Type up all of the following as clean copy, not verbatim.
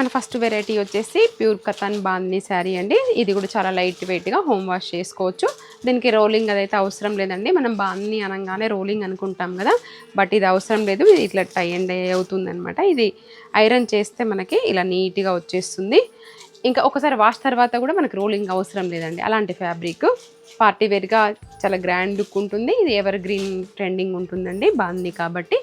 మన first variety వచ్చేసి pure katan bandhani sari అండి. ఇది కూడా చాలా లైట్ వెయిట్గా హోమ్ వాష్ చేసుకోవచ్చు. దీనికి రోలింగ్ అదైతే అవసరం లేదండి. మనం బాందిని అనగానే రోలింగ్ అనుకుంటాం కదా, బట్ ఇది అవసరం లేదు. ఇది ఇట్లా టై అండ్ డై అవుతుంది అనమాట. ఇది ఐరన్ చేస్తే మనకి ఇలా నీట్గా వచ్చేస్తుంది. ఇంకా ఒకసారి వాష్ తర్వాత కూడా మనకి రోలింగ్ అవసరం లేదండి. అలాంటి ఫ్యాబ్రిక్ పార్టీ వేర్గా చాలా గ్రాండ్ లుక్ ఉంటుంది. ఇది ఎవర్ గ్రీన్ ట్రెండింగ్ ఉంటుందండి బాందిని కాబట్టి.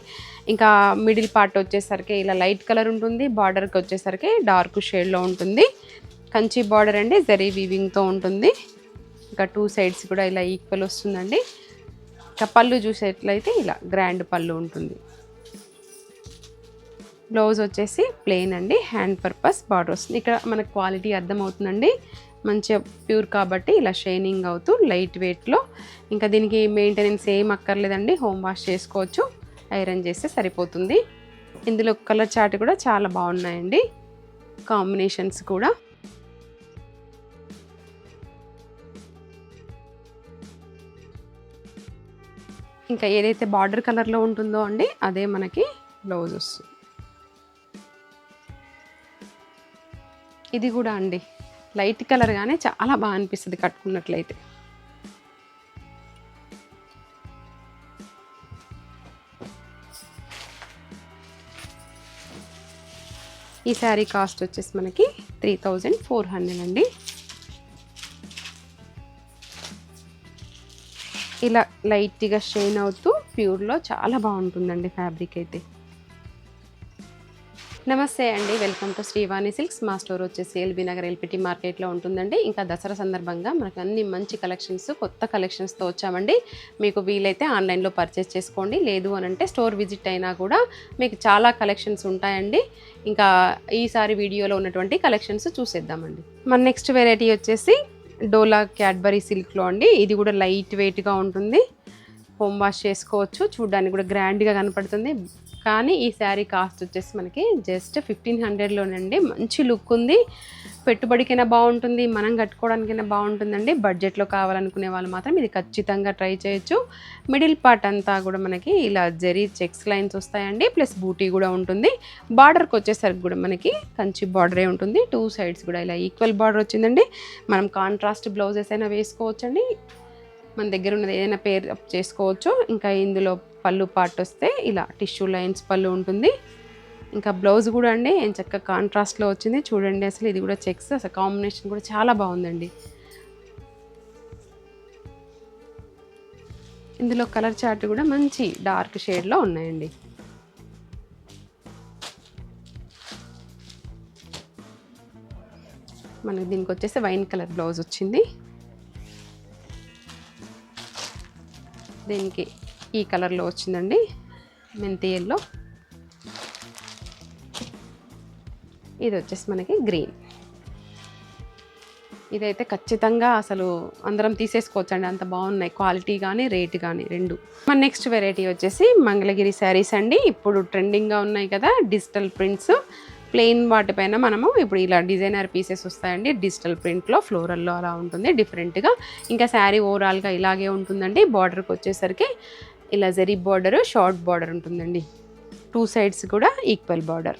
ఇంకా మిడిల్ పార్ట్ వచ్చేసరికి ఇలా లైట్ కలర్ ఉంటుంది. బార్డర్కి వచ్చేసరికి డార్క్ షేడ్లో ఉంటుంది. కంచి బార్డర్ అండి, జరీ వీవింగ్తో ఉంటుంది. ఇంకా 2 సైడ్స్ కూడా ఇలా ఈక్వల్ వస్తుందండి. ఇంకా పళ్ళు చూసేట్లయితే ఇలా గ్రాండ్ పళ్ళు ఉంటుంది. బ్లౌజ్ వచ్చేసి ప్లెయిన్ అండి, హ్యాండ్ పర్పస్ బార్డర్ వస్తుంది. ఇక్కడ మనకు క్వాలిటీ అర్థమవుతుందండి, మంచిగా ప్యూర్ కాబట్టి ఇలా షైనింగ్ అవుతూ లైట్ వెయిట్లో. ఇంకా దీనికి మెయింటెనెన్స్ ఏం అక్కర్లేదండి, హోమ్ వాష్ చేసుకోవచ్చు, ఐరన్ చేస్తే సరిపోతుంది. ఇందులో కలర్ చార్ట్ కూడా చాలా బాగున్నాయండి, కాంబినేషన్స్ కూడా. ఇంకా ఏదైతే బార్డర్ కలర్లో ఉంటుందో అండి అదే మనకి బ్లౌజ్ వస్తుంది. ఇది కూడా అండి లైట్ కలర్ గానే చాలా బాగా అనిపిస్తుంది కట్టుకున్నట్లయితే. ఈ శారీ కాస్ట్ వచ్చేసి మనకి 3400 అండి. ఇలా లైట్గా షైన్ అవుతూ ప్యూర్లో చాలా బాగుంటుందండి ఫ్యాబ్రిక్ అయితే. నమస్తే అండి, వెల్కమ్ టు శ్రీవాణి సిల్క్స్. మా స్టోర్ వచ్చేసి ఎల్బీ నగర్ ఎల్పిటి మార్కెట్లో ఉంటుందండి. ఇంకా దసరా సందర్భంగా మనకు అన్ని మంచి కలెక్షన్స్, కొత్త కలెక్షన్స్తో వచ్చామండి. మీకు వీలైతే ఆన్లైన్లో పర్చేస్ చేసుకోండి, లేదు అని అంటే స్టోర్ విజిట్ అయినా కూడా మీకు చాలా కలెక్షన్స్ ఉంటాయండి. ఇంకా ఈసారి వీడియోలో ఉన్నటువంటి కలెక్షన్స్ చూసేద్దామండి. మన నెక్స్ట్ వెరైటీ వచ్చేసి డోలా క్యాడ్బరీ సిల్క్లో అండి. ఇది కూడా లైట్ వెయిట్గా ఉంటుంది, హోమ్ వాష్ చేసుకోవచ్చు, చూడడానికి కూడా గ్రాండ్గా కనపడుతుంది. కానీ ఈ శారీ కాస్ట్ వచ్చేసి మనకి జస్ట్ 1500లోనండి. మంచి లుక్ ఉంది, పెట్టుబడికైనా బాగుంటుంది, మనం కట్టుకోవడానికైనా బాగుంటుందండి. బడ్జెట్లో కావాలనుకునే వాళ్ళు మాత్రం ఇది ఖచ్చితంగా ట్రై చేయొచ్చు. మిడిల్ పార్ట్ అంతా కూడా మనకి ఇలా జరీ చెక్స్ లైన్స్ వస్తాయండి, ప్లస్ బూటీ కూడా ఉంటుంది. బార్డర్కి వచ్చేసరికి కూడా మనకి కంచి బార్డరే ఉంటుంది. 2 సైడ్స్ కూడా ఇలా ఈక్వల్ బార్డర్ వచ్చిందండి. మనం కాంట్రాస్ట్ బ్లౌజెస్ అయినా వేసుకోవచ్చండి, మన దగ్గర ఉన్నది ఏదైనా పేర్ చేసుకోవచ్చు. ఇంకా ఇందులో పళ్ళు పార్ట్ వస్తే ఇలా టిష్యూ లైన్స్ పళ్ళు ఉంటుంది. ఇంకా బ్లౌజ్ కూడా అండి ఏం చక్కగా కాంట్రాస్ట్లో వచ్చింది చూడండి. అసలు ఇది కూడా చెక్స్, అసలు కాంబినేషన్ కూడా చాలా బాగుందండి. ఇందులో కలర్ చార్ట్ కూడా మంచి డార్క్ షేడ్లో ఉన్నాయండి. మనకి దీనికి వచ్చేసి వైన్ కలర్ బ్లౌజ్ వచ్చింది. దీనికి ఈ కలర్లో వచ్చిందండి, మెంతి ఎల్లో. ఇది వచ్చేసి మనకి గ్రీన్. ఇదైతే ఖచ్చితంగా అసలు అందరం తీసేసుకోవచ్చు అండి, అంత బాగున్నాయి క్వాలిటీ కానీ రేట్ కానీ రెండు. మన నెక్స్ట్ వెరైటీ వచ్చేసి మంగళగిరి శారీస్ అండి. ఇప్పుడు ట్రెండింగ్గా ఉన్నాయి కదా డిజిటల్ ప్రింట్స్, ప్లెయిన్ వాటిపైన మనము ఇప్పుడు ఇలా డిజైనర్ పీసెస్ వస్తాయండి. డిజిటల్ ప్రింట్లో ఫ్లోరల్లో అలా ఉంటుంది డిఫరెంట్గా. ఇంకా శారీ ఓవరాల్గా ఇలాగే ఉంటుందండి. బార్డర్కి వచ్చేసరికి ఇలా జరీ బార్డర్, షార్ట్ బార్డర్ ఉంటుందండి. 2 సైడ్స్ కూడా ఈక్వల్ బార్డర్.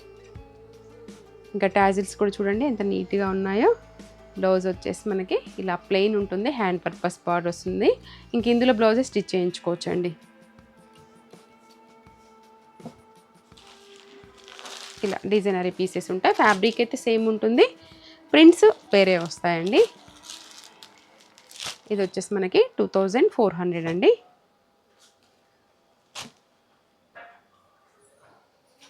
ఇంకా టాజిల్స్ కూడా చూడండి ఎంత నీట్గా ఉన్నాయో. బ్లౌజ్ వచ్చేసి మనకి ఇలా ప్లెయిన్ ఉంటుంది, హ్యాండ్ పర్పస్ బార్డర్ వస్తుంది. ఇంక ఇందులో బ్లౌజెస్ స్టిచ్ చేయించుకోవచ్చండి. ఇలా డిజైనరీ పీసెస్ ఉంటాయి. ఫ్యాబ్రిక్ అయితే సేమ్ ఉంటుంది, ప్రింట్స్ వేరే వస్తాయండి. ఇది వచ్చేసి మనకి 2400 అండి.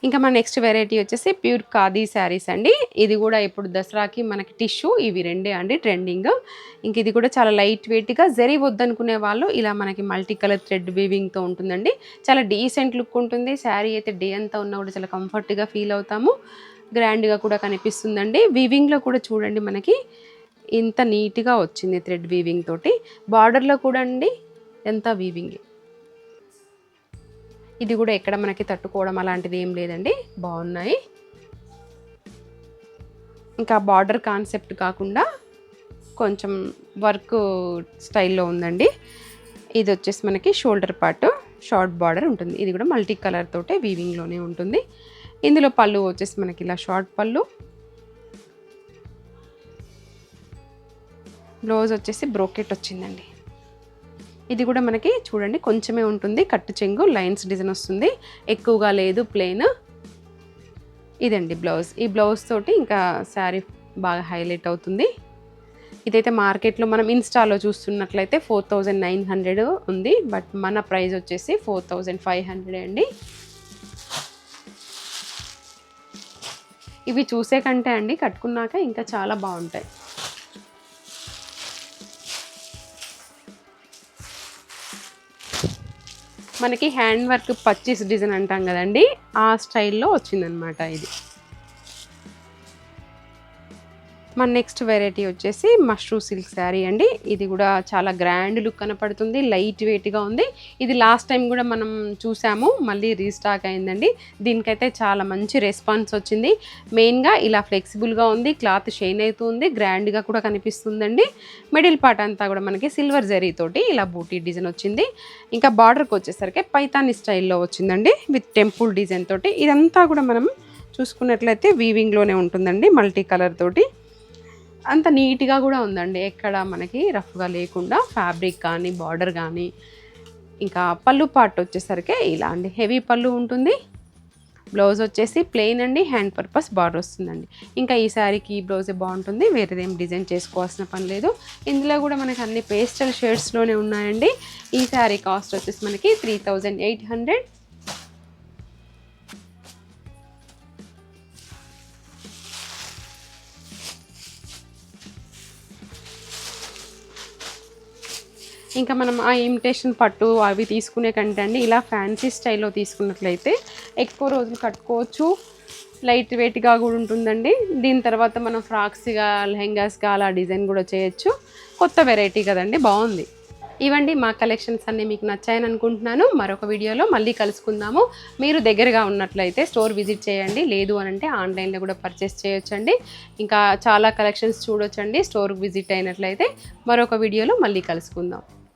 ఇంకా మన నెక్స్ట్ వెరైటీ వచ్చేసి ప్యూర్ ఖాదీ శారీస్ అండి. ఇది కూడా ఇప్పుడు దసరాకి మనకి టిష్యూ ఇవి రెండే అండి ట్రెండింగ్. ఇంక ఇది కూడా చాలా లైట్ వెయిట్గా, జరీ వద్దనుకునే వాళ్ళు ఇలా మనకి మల్టీ కలర్ థ్రెడ్ వీవింగ్తో ఉంటుందండి. చాలా డీసెంట్ లుక్ ఉంటుంది. శారీ అయితే డే అంతా ఉన్నా కూడా చాలా కంఫర్ట్గా ఫీల్ అవుతాము, గ్రాండ్గా కూడా కనిపిస్తుందండి. వీవింగ్లో కూడా చూడండి మనకి ఇంత నీట్గా వచ్చింది థ్రెడ్ వీవింగ్ తోటి. బార్డర్లో కూడా అండి ఎంత వీవింగ్. ఇది కూడా ఎక్కడ మనకి తట్టుకోవడం అలాంటిది ఏం లేదండి, బాగున్నాయి. ఇంకా బార్డర్ కాన్సెప్ట్ కాకుండా కొంచెం వర్క్ స్టైల్లో ఉందండి. ఇది వచ్చేసి మనకి షోల్డర్ పార్ట్ షార్ట్ బార్డర్ ఉంటుంది. ఇది కూడా మల్టీ కలర్ తోటే వీవింగ్లోనే ఉంటుంది. ఇందులో పళ్ళు వచ్చేసి మనకి ఇలా షార్ట్ పళ్ళు, బ్లౌజ్ వచ్చేసి బ్రోకెట్ వచ్చిందండి. ఇది కూడా మనకి చూడండి కొంచెమే ఉంటుంది, కట్టు చెంగు లైన్స్ డిజైన్ వస్తుంది, ఎక్కువగా లేదు, ప్లెయిన్. ఇదండి బ్లౌజ్. ఈ బ్లౌజ్ తోటి ఇంకా శారీ బాగా హైలైట్ అవుతుంది. ఇదైతే మార్కెట్లో మనం ఇన్స్టాలో చూస్తున్నట్లయితే 4900 ఉంది, బట్ మన ప్రైస్ వచ్చేసి 4500 అండి. ఇవి చూసే కంటే అండి కట్టుకున్నాక ఇంకా చాలా బాగుంటాయి. మనకి హ్యాండ్ వర్క్ పచ్చీస్ డిజైన్ అంటాం కదండి, ఆ స్టైల్లో వచ్చిందనమాట ఇది. మన నెక్స్ట్ వెరైటీ వచ్చేసి మష్రూమ్ సిల్క్ శారీ అండి. ఇది కూడా చాలా గ్రాండ్ లుక్ కనపడుతుంది, లైట్ వెయిట్గా ఉంది. ఇది లాస్ట్ టైం కూడా మనం చూసాము, మళ్ళీ రీస్టాక్ అయిందండి. దీనికైతే చాలా మంచి రెస్పాన్స్ వచ్చింది. మెయిన్గా ఇలా ఫ్లెక్సిబుల్గా ఉంది, క్లాత్ షైన్ అవుతుంది, గ్రాండ్గా కూడా కనిపిస్తుందండి. మిడిల్ పార్ట్ అంతా కూడా మనకి సిల్వర్ జరీ తోటి ఇలా బూటీ డిజైన్ వచ్చింది. ఇంకా బార్డర్కి వచ్చేసరికి పైతాని స్టైల్లో వచ్చిందండి విత్ టెంపుల్ డిజైన్ తోటి. ఇదంతా కూడా మనం చూసుకున్నట్లయితే వీవింగ్లోనే ఉంటుందండి, మల్టీ కలర్ తోటి. అంత నీట్గా కూడా ఉందండి, ఎక్కడ మనకి రఫ్గా లేకుండా. ఫ్యాబ్రిక్ కానీ బార్డర్ కానీ. ఇంకా పళ్ళు పార్ట్ వచ్చేసరికి ఇలా అండి, హెవీ పళ్ళు ఉంటుంది. బ్లౌజ్ వచ్చేసి ప్లెయిన్ అండి, హ్యాండ్ పర్పస్ బార్డర్ వస్తుందండి. ఇంకా ఈ శారీకి ఈ బ్లౌజే బాగుంటుంది, వేరేదేం డిజైన్ చేసుకోవాల్సిన పని లేదు. ఇందులో కూడా మనకి అన్ని పేస్టల్ షేడ్స్లోనే ఉన్నాయండి. ఈ శారీ కాస్ట్ వచ్చేసి మనకి 3800. ఇంకా మనం ఆ ఇమిటేషన్ పట్టు అవి తీసుకునే కంటే అండి ఇలా ఫ్యాన్సీ స్టైల్లో తీసుకున్నట్లయితే ఎక్కువ రోజులు కట్టుకోవచ్చు, లైట్ వెయిట్గా కూడా ఉంటుందండి. దీని తర్వాత మనం ఫ్రాక్స్గా లెహెంగాస్గా అలా డిజైన్ కూడా చేయొచ్చు. కొత్త వెరైటీ కదండి, బాగుంది. ఇవండి మా కలెక్షన్స్ అన్నీ మీకు నచ్చాయని అనుకుంటున్నాను. మరొక వీడియోలో మళ్ళీ కలుసుకుందాము. మీరు దగ్గరగా ఉన్నట్లయితే స్టోర్ విజిట్ చేయండి, లేదు అని అంటే ఆన్లైన్లో కూడా పర్చేస్ చేయొచ్చండి. ఇంకా చాలా కలెక్షన్స్ చూడొచ్చండి స్టోర్కి విజిట్ అయినట్లయితే. మరొక వీడియోలో మళ్ళీ కలుసుకుందాం.